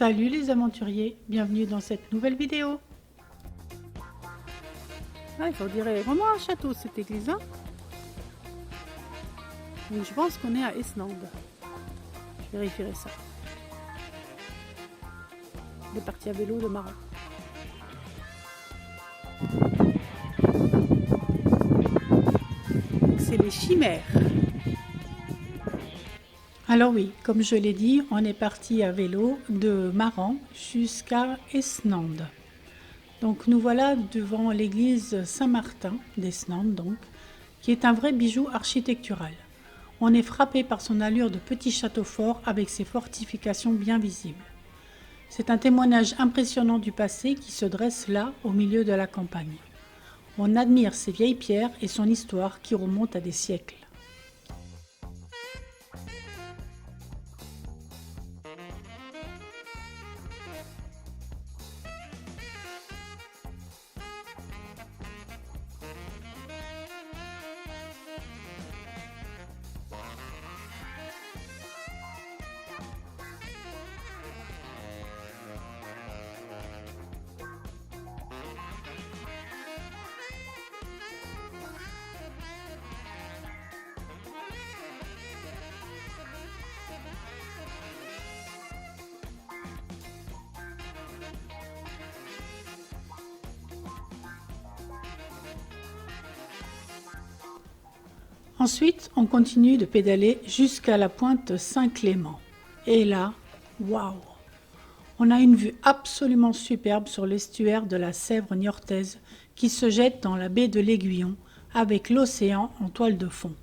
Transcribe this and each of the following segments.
Salut les aventuriers, bienvenue dans cette nouvelle vidéo. Ah, il faut dire vraiment un château cette église. Hein, donc je pense qu'on est à Esnande. Je vérifierai ça. On est parti à vélo de Maroc. C'est les chimères. Alors oui, comme je l'ai dit, on est parti à vélo de Maran jusqu'à Esnande. Donc nous voilà devant l'église Saint-Martin d'Esnande, donc, qui est un vrai bijou architectural. On est frappé par son allure de petit château fort avec ses fortifications bien visibles. C'est un témoignage impressionnant du passé qui se dresse là, au milieu de la campagne. On admire ses vieilles pierres et son histoire qui remonte à des siècles. Ensuite, on continue de pédaler jusqu'à la pointe Saint-Clément. Et là, waouh! On a une vue absolument superbe sur l'estuaire de la Sèvre niortaise qui se jette dans la baie de l'Aiguillon avec l'océan en toile de fond.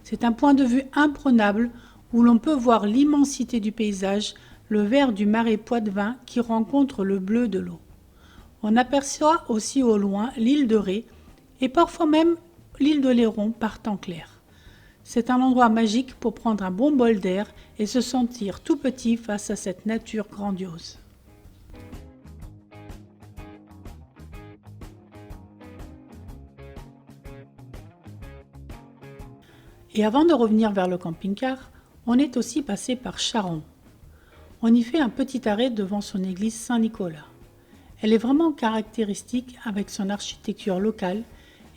C'est un point de vue imprenable où l'on peut voir l'immensité du paysage, le vert du marais Poitevin qui rencontre le bleu de l'eau. On aperçoit aussi au loin l'île de Ré et parfois même l'île de Léron par temps clair. C'est un endroit magique pour prendre un bon bol d'air et se sentir tout petit face à cette nature grandiose. Et avant de revenir vers le camping-car, on est aussi passé par Charon. On y fait un petit arrêt devant son église Saint-Nicolas. Elle est vraiment caractéristique avec son architecture locale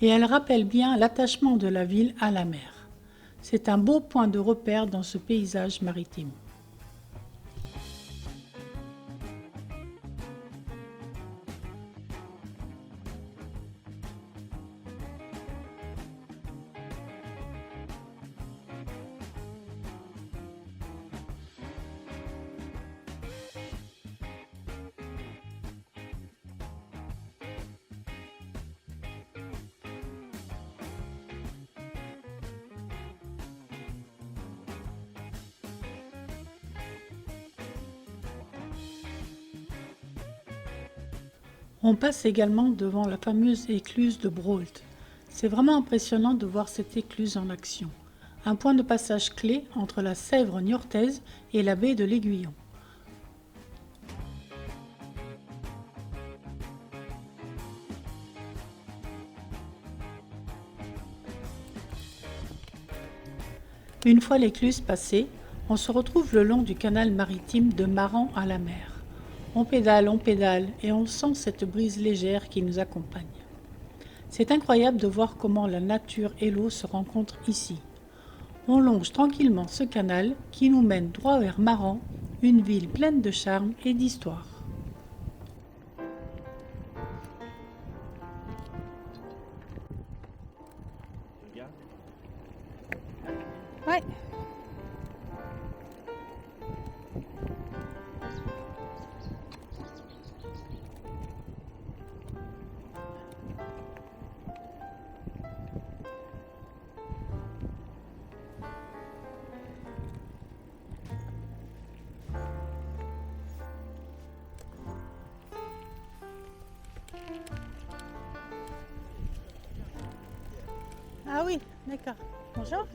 et elle rappelle bien l'attachement de la ville à la mer. C'est un beau point de repère dans ce paysage maritime. On passe également devant la fameuse écluse de Brault. C'est vraiment impressionnant de voir cette écluse en action. Un point de passage clé entre la Sèvre niortaise et la baie de l'Aiguillon. Une fois l'écluse passée, on se retrouve le long du canal maritime de Maran à la mer. On pédale et on sent cette brise légère qui nous accompagne. C'est incroyable de voir comment la nature et l'eau se rencontrent ici. On longe tranquillement ce canal qui nous mène droit vers Maran, une ville pleine de charme et d'histoire. Ouais. Ah oui, d'accord. Bonjour.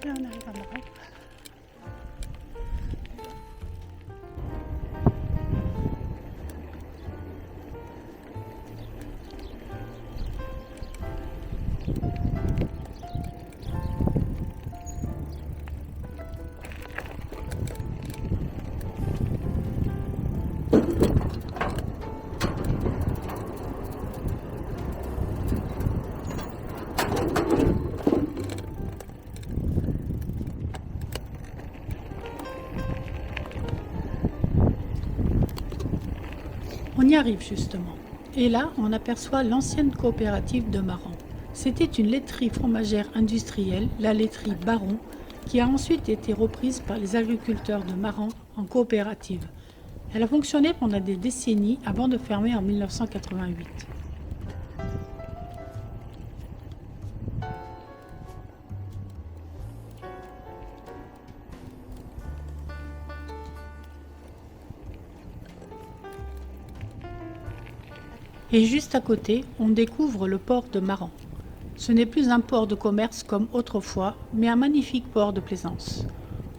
Et on arrive à Maran. On y arrive justement. Et là, on aperçoit l'ancienne coopérative de Maran. C'était une laiterie fromagère industrielle, la laiterie Baron, qui a ensuite été reprise par les agriculteurs de Maran en coopérative. Elle a fonctionné pendant des décennies avant de fermer en 1988. Et juste à côté, on découvre le port de Maran. Ce n'est plus un port de commerce comme autrefois, mais un magnifique port de plaisance.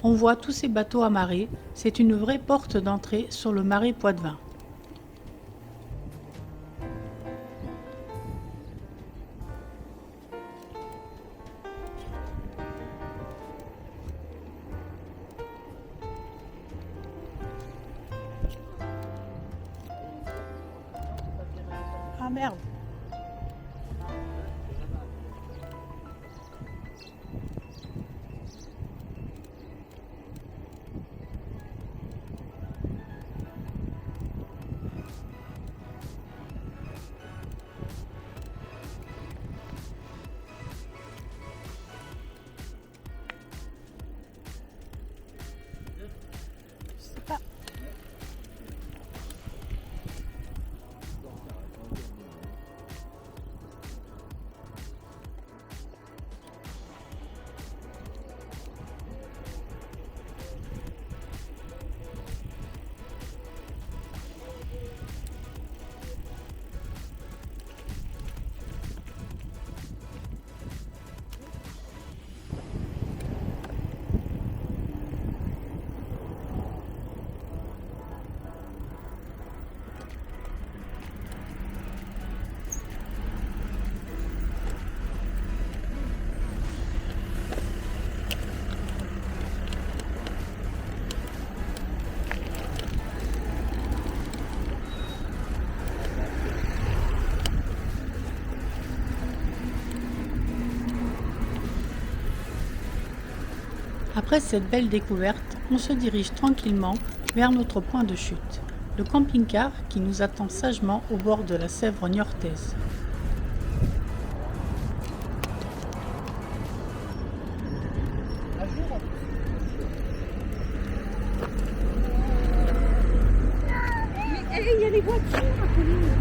On voit tous ces bateaux amarrés, c'est une vraie porte d'entrée sur le marais Poitevin. Ah merde! Je sais pas. Après cette belle découverte, on se dirige tranquillement vers notre point de chute, le camping-car qui nous attend sagement au bord de la Sèvre niortaise. Il y a les voitures, Apolline.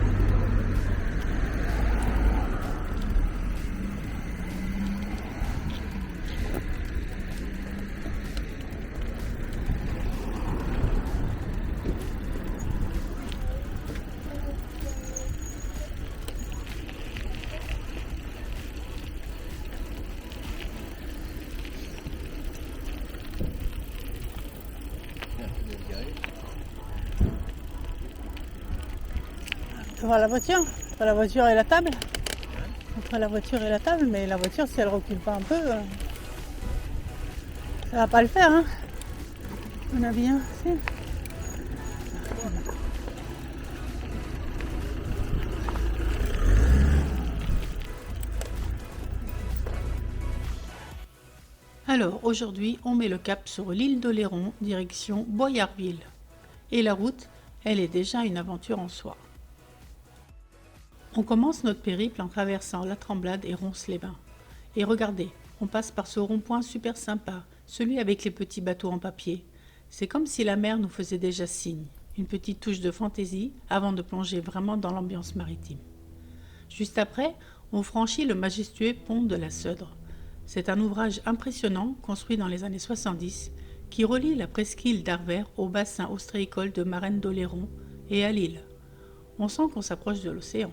Devant la voiture, entre la voiture et la table. Entre la voiture et la table, mais la voiture, si elle recule pas un peu, ça va pas le faire, hein. On a bien, si. Alors aujourd'hui, on met le cap sur l'île d'Oléron, direction Boyardville. Et la route, elle est déjà une aventure en soi. On commence notre périple en traversant la Tremblade et Ronces-les-Bains. Et regardez, on passe par ce rond-point super sympa, celui avec les petits bateaux en papier. C'est comme si la mer nous faisait déjà signe, une petite touche de fantaisie avant de plonger vraiment dans l'ambiance maritime. Juste après, on franchit le majestueux pont de la Seudre. C'est un ouvrage impressionnant construit dans les années 70 qui relie la presqu'île d'Arvert au bassin ostréicole de Marennes d'Oléron et à l'île. On sent qu'on s'approche de l'océan.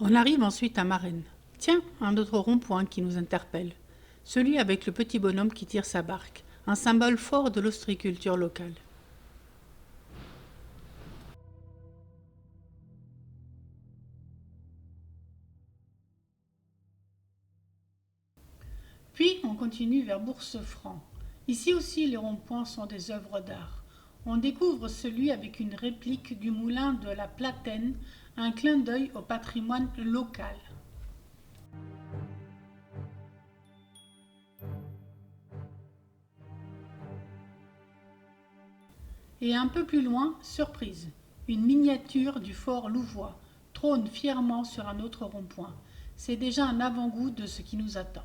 On arrive ensuite à Marennes. Tiens, un autre rond-point qui nous interpelle. celui avec le petit bonhomme qui tire sa barque, un symbole fort de l'ostréiculture locale. Puis on continue vers Bourse-Franc. Ici aussi les ronds-points sont des œuvres d'art. On découvre celui avec une réplique du moulin de la Platène, un clin d'œil au patrimoine local. Et un peu plus loin, surprise, une miniature du fort Louvois trône fièrement sur un autre rond-point. C'est déjà un avant-goût de ce qui nous attend.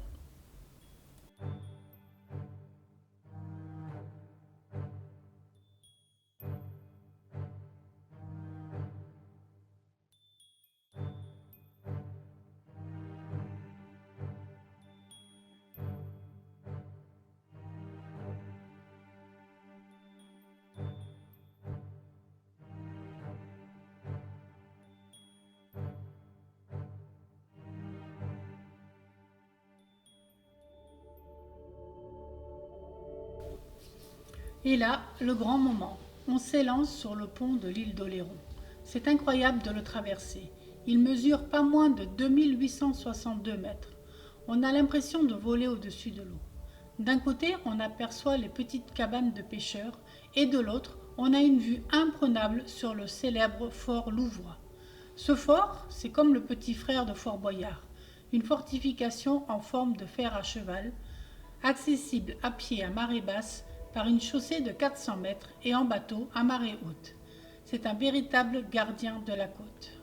Et là, le grand moment. On s'élance sur le pont de l'île d'Oléron. C'est incroyable de le traverser. Il mesure pas moins de 2862 mètres. On a l'impression de voler au-dessus de l'eau. D'un côté, on aperçoit les petites cabanes de pêcheurs et de l'autre, on a une vue imprenable sur le célèbre fort Louvois. Ce fort, c'est comme le petit frère de Fort Boyard, une fortification en forme de fer à cheval, accessible à pied à marée basse par une chaussée de 400 mètres et en bateau à marée haute. C'est un véritable gardien de la côte.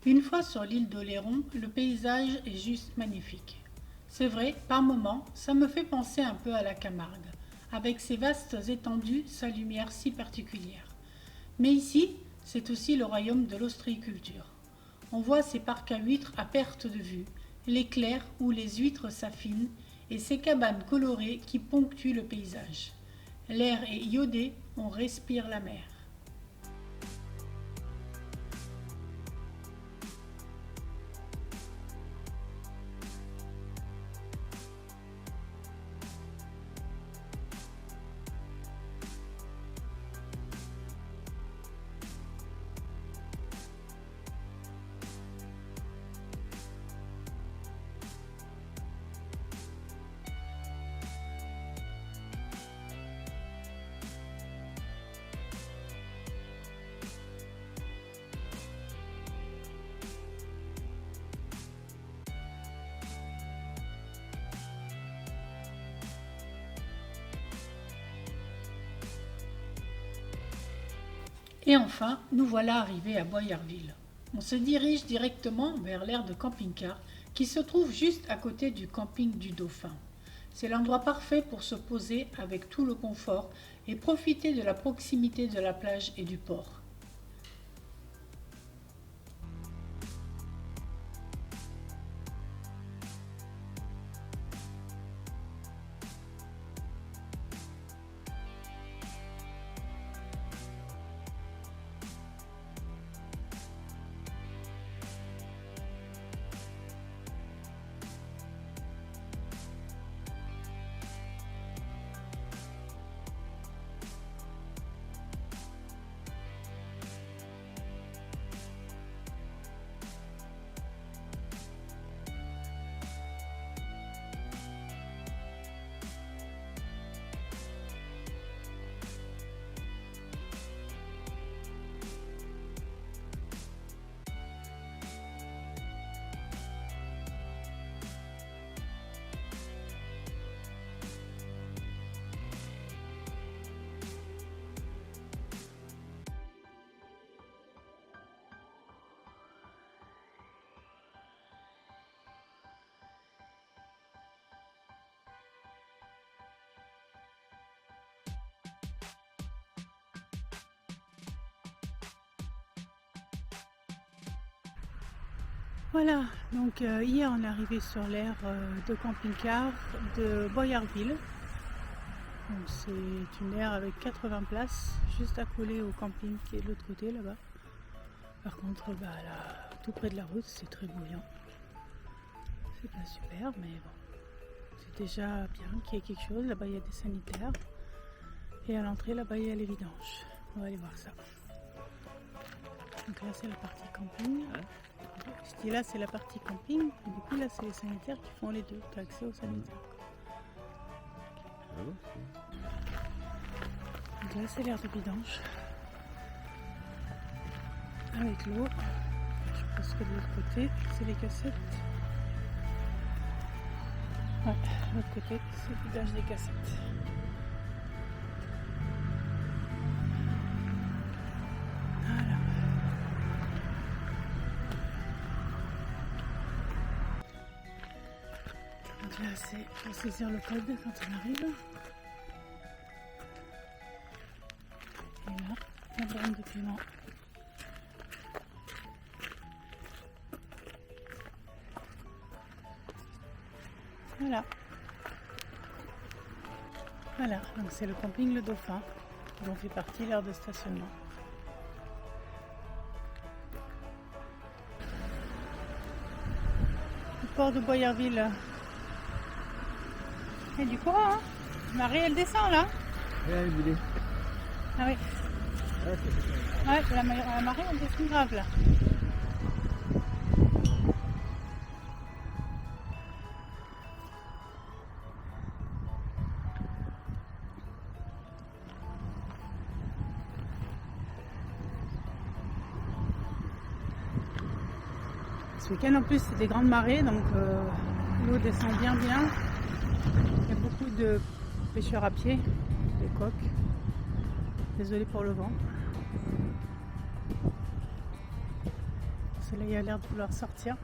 Une fois sur l'île d'Oléron, le paysage est juste magnifique. C'est vrai, par moments, ça me fait penser un peu à la Camargue, avec ses vastes étendues, sa lumière si particulière. Mais ici, c'est aussi le royaume de l'ostréiculture. On voit ces parcs à huîtres à perte de vue, les clairs où les huîtres s'affinent et ces cabanes colorées qui ponctuent le paysage. L'air est iodé, on respire la mer. Et enfin, nous voilà arrivés à Boyarville. On se dirige directement vers l'aire de camping-car qui se trouve juste à côté du camping du Dauphin. C'est l'endroit parfait pour se poser avec tout le confort et profiter de la proximité de la plage et du port. Voilà, donc hier on est arrivé sur l'aire de camping-car de Boyardville. Donc c'est une aire avec 80 places, juste accolée au camping qui est de l'autre côté là-bas. Par contre, là, tout près de la route, c'est très bruyant. C'est pas super, mais bon, c'est déjà bien qu'il y ait quelque chose. Là-bas, il y a des sanitaires. Et à l'entrée, là-bas, il y a les vidanges. On va aller voir ça. Donc là, c'est la partie camping. Je dis là, c'est la partie camping. Et du coup, là, c'est les sanitaires qui font les deux. Tu as accès aux sanitaires. Donc là, c'est l'aire de vidange. Avec l'eau. Je pense que de l'autre côté, c'est les cassettes. Ouais, de l'autre côté, c'est le vidage des cassettes. Voilà. Donc là, c'est pour saisir le code quand on arrive. Et là, la borne de paiement. Voilà. Voilà, donc c'est le camping Le Dauphin, dont fait partie l'aire de stationnement. Le port de Boyardville. Et du courant, hein. Marie, elle descend là. Oui, elle voulait. Ah oui. Ouais, la marée, elle descend grave là. Ce week-end en plus c'est des grandes marées, donc l'eau descend bien. Il y a beaucoup de pêcheurs à pied, des coques. Désolé pour le vent. Le soleil a l'air de vouloir sortir.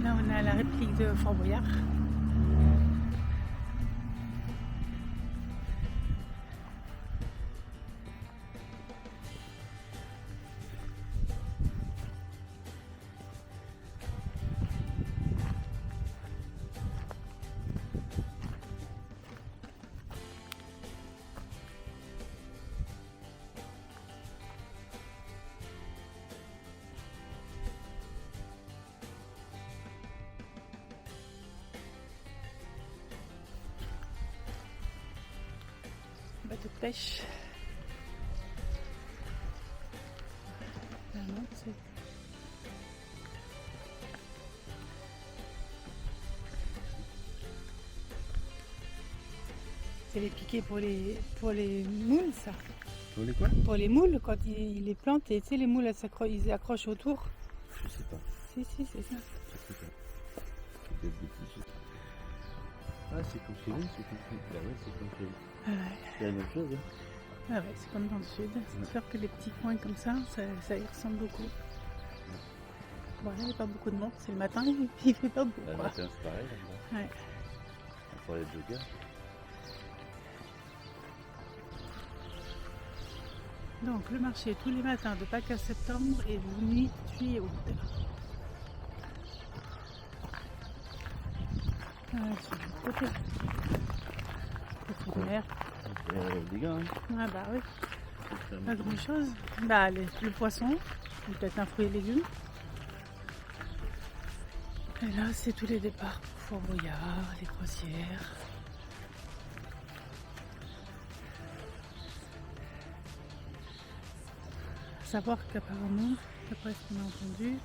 Là on est à la réplique de Fort Boyard. Bateau de pêche. C'est les piquets pour les moules, ça. Pour les quoi? Pour les moules, quand ils les plantent, et tu sais, les moules, ils accrochent autour. Je sais pas. Si, c'est ça. Je sais pas. C'est peut-être des petits. Ah, c'est confirmé, c'est confirmé. Bah ouais, c'est confirmé. Ah ouais. C'est la même chose, hein. Ah ouais, c'est comme dans le sud. C'est sûr que les petits coins comme ça y ressemble beaucoup. Bon, là, il n'y a pas beaucoup de monde. C'est le matin, il fait pas beau. Le matin, c'est pareil, là. Ouais. On parlait de jogger. Donc, le marché tous les matins de Pâques à septembre et de nuit juillet août. Sur le côté. Côté de mer. Des gars, hein. Ah bah oui. Pas grand chose. Bah, le poisson, peut-être un fruit et légumes. Et là, c'est tous les départs pour Fort Boyard, les croisières. À savoir qu'apparemment, d'après ce qu'on a entendu,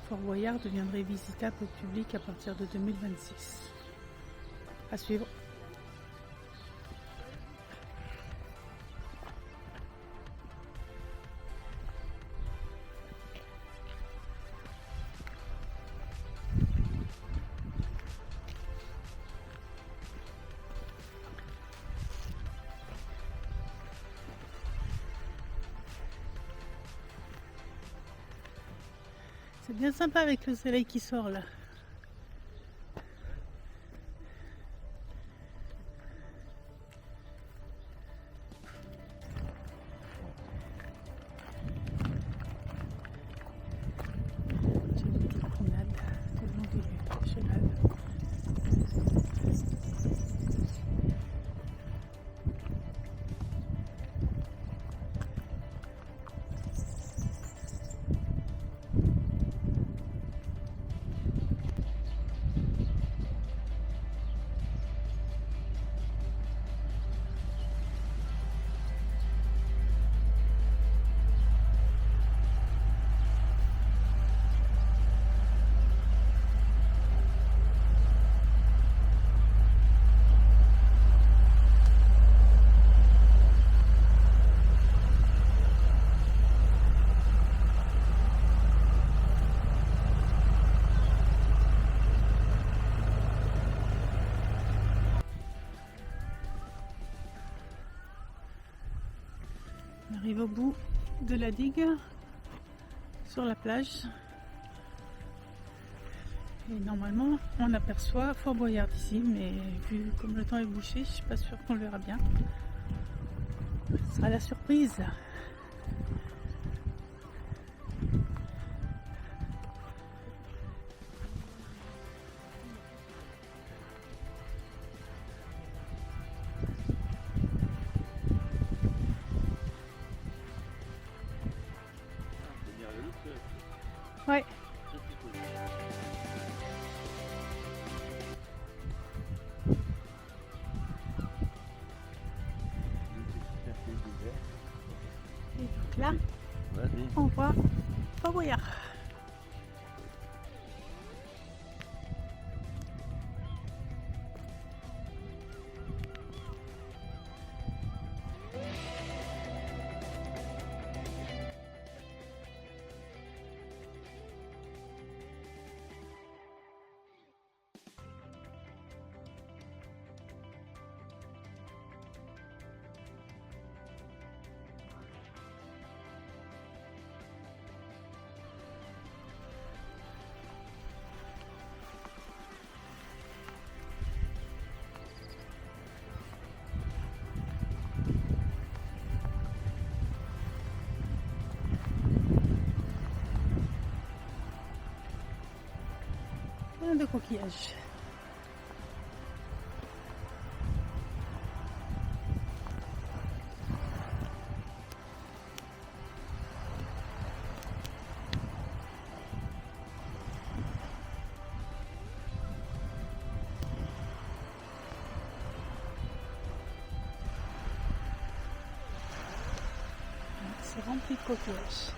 Fort Boyard deviendrait visitable au public à partir de 2026. À suivre. C'est bien sympa avec le soleil qui sort là. On arrive au bout de la digue, sur la plage. Et normalement, on aperçoit Fort Boyard ici, mais vu comme le temps est bouché, je suis pas sûre qu'on le verra bien. Ce sera la surprise. Ouais. Et donc là, on voit Fort Boyard. Plein de coquillages. C'est rempli de coquillages.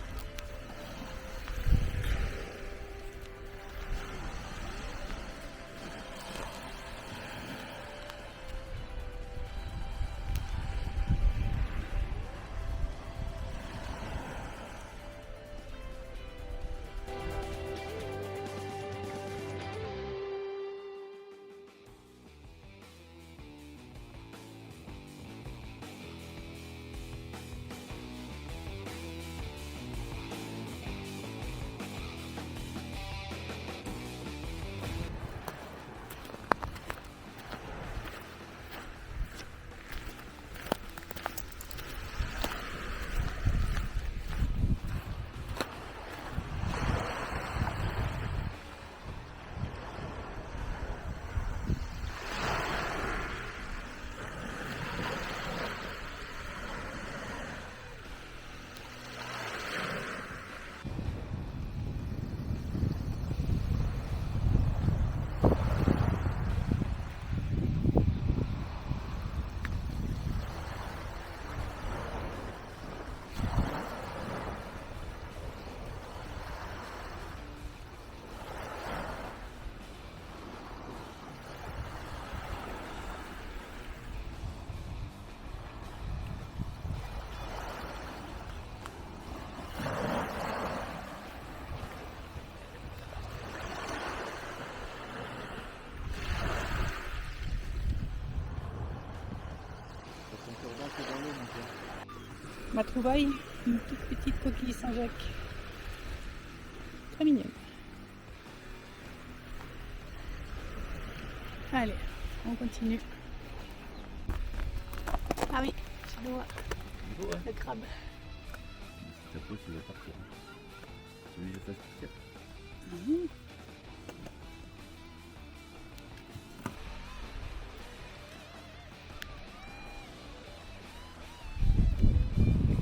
Ma trouvaille, une toute petite coquille Saint-Jacques. Très mignonne. Allez, on continue. Ah oui, je dois. Le crabe. Ça pose, il va partir. Tu veux que je fasse partir?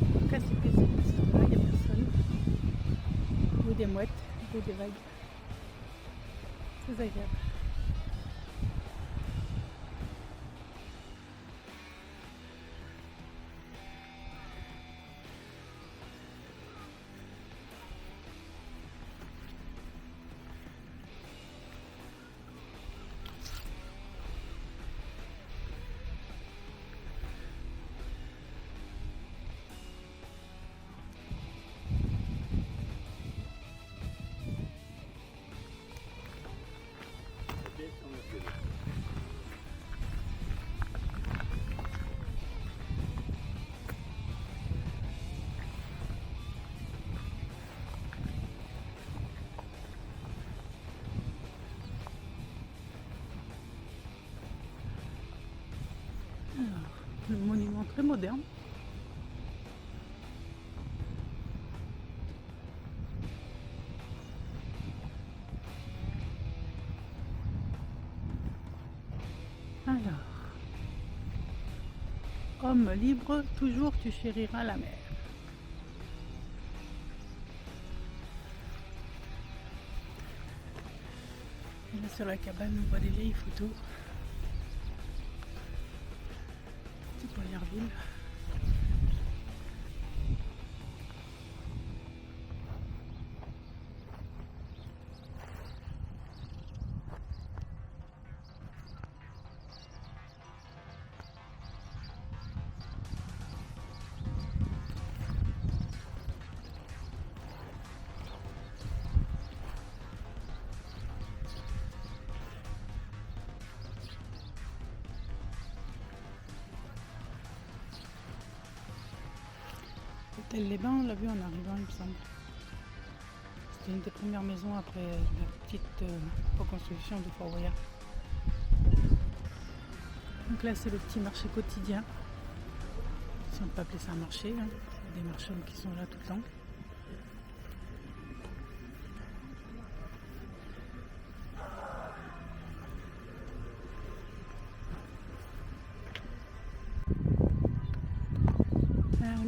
En tout cas, c'est paisible. Il n'y a personne. Goût des mouettes, goût des vagues. Très agréable. vraiment très moderne. Alors, homme libre, toujours tu chériras la mer. Et là sur la cabane, on voit des vieilles photos. C'est Pognardville. Hôtel-les-Bains, on l'a vu en arrivant, il me semble. C'était une des premières maisons après la petite reconstruction de Fort Boyard. Donc là, c'est le petit marché quotidien. Si on peut appeler ça un marché, hein. Il y a des marchands qui sont là tout le temps.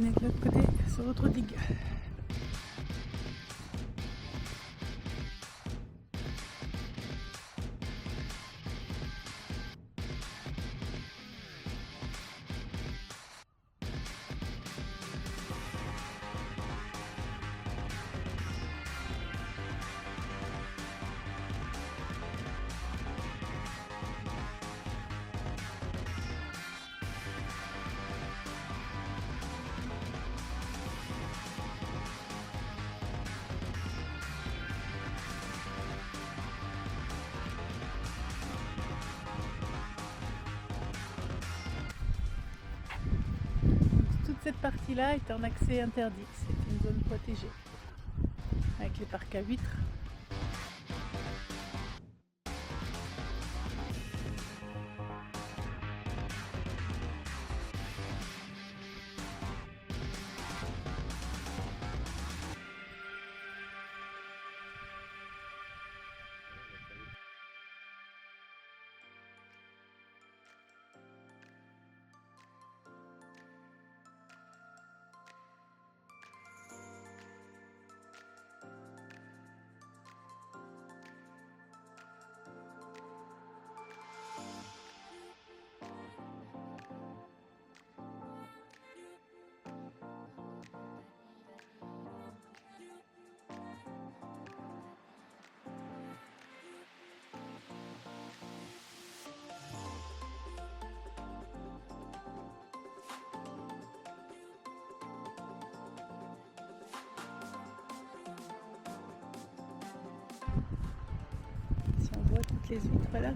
On est de l'autre côté, sur l'autre digue. Cette partie-là est en accès interdit, c'est une zone protégée, avec les parcs à huîtres. Si on voit toutes les huîtres là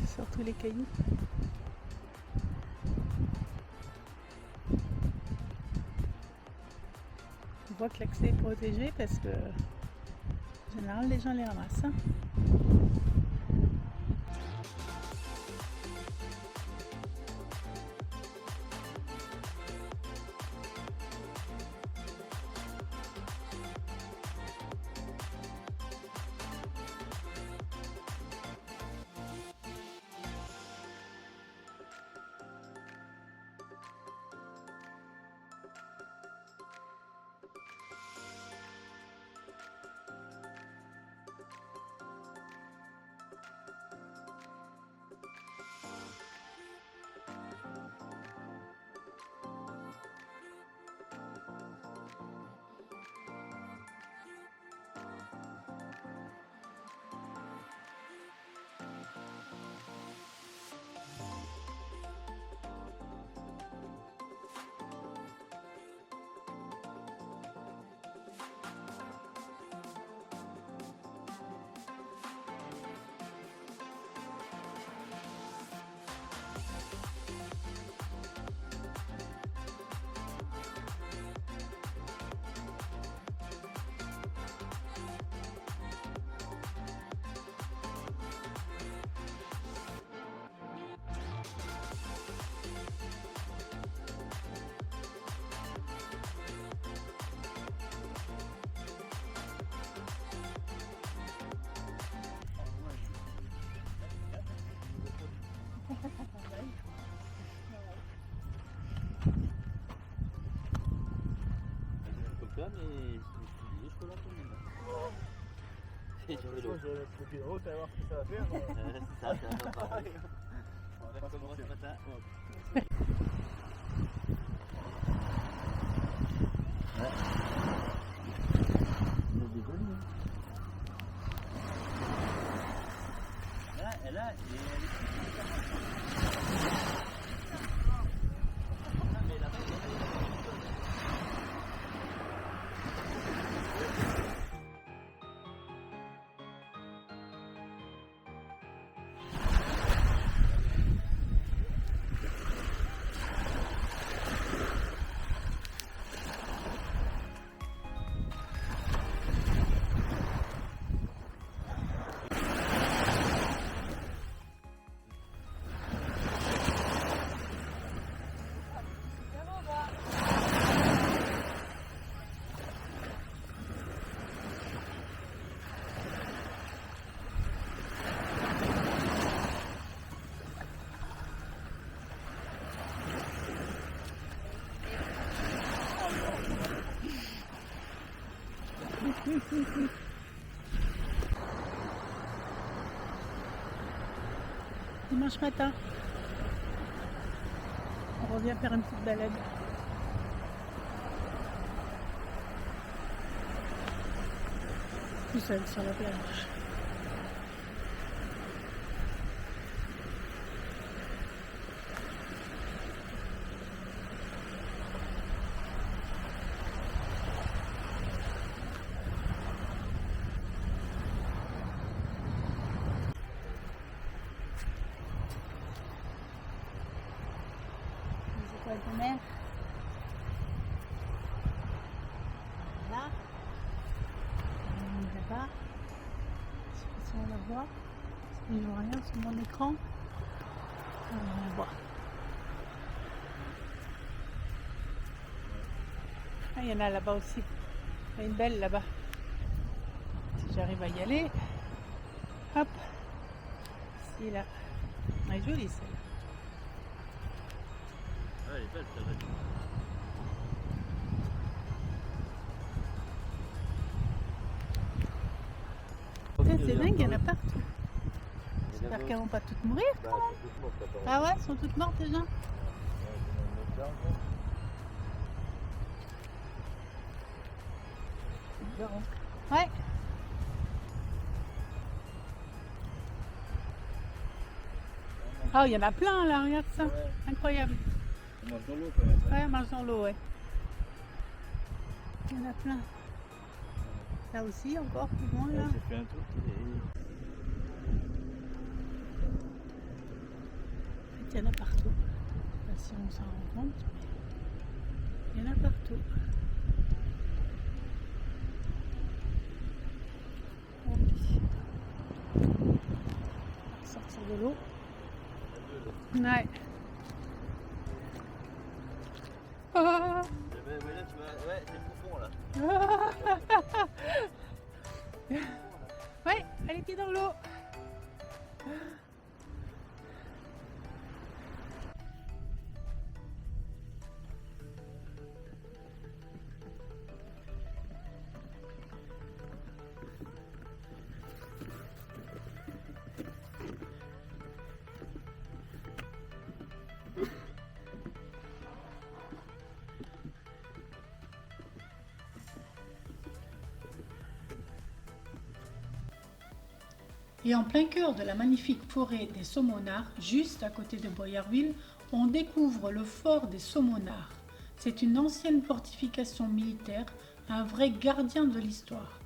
sur tous les cailloux. On voit que l'accès est protégé parce que en général les gens les ramassent. là, mais je peux l'entendre maintenant. C'est sur le dos. Le pied de route, tu vas voir ce que ça va faire. C'est ça, c'est un peu pareil. On va commencer ce matin. Ouais. Il est désolé. Là, elle a. Dimanche matin, on revient faire une petite balade. Tout seul sur la plage. De mer. Là. Là-bas. Je sais pas si on la voit. Je ne vois rien sur mon écran. On la voit. Ah, il y en a là-bas aussi. Il y a une belle là-bas. Si j'arrive à y aller. Hop. Ici, là. Elle est jolie celle-là. Ouais, elle est belle celle-là. C'est dingue, il y en a partout. J'espère qu'elles vont pas toutes mourir. Ah ouais, elles sont toutes mortes déjà. Ouais. Oh, il y en a plein là, regarde ça. Ouais. Incroyable. On marche dans l'eau quand même. Ouais, on marche dans l'eau, ouais. Il y en a plein. Là aussi, encore plus loin là. J'ai fait un tour. Il y en a partout. Je sais pas si on s'en rend compte, mais il y en a partout. On va sortir de l'eau. Ouais. Ah. Mais là, tu vas... Ouais, c'est profond là. Ouais, elle était dans l'eau. Et en plein cœur de la magnifique forêt des Saumonards, juste à côté de Boyarville, on découvre le fort des Saumonards. C'est une ancienne fortification militaire, un vrai gardien de l'histoire.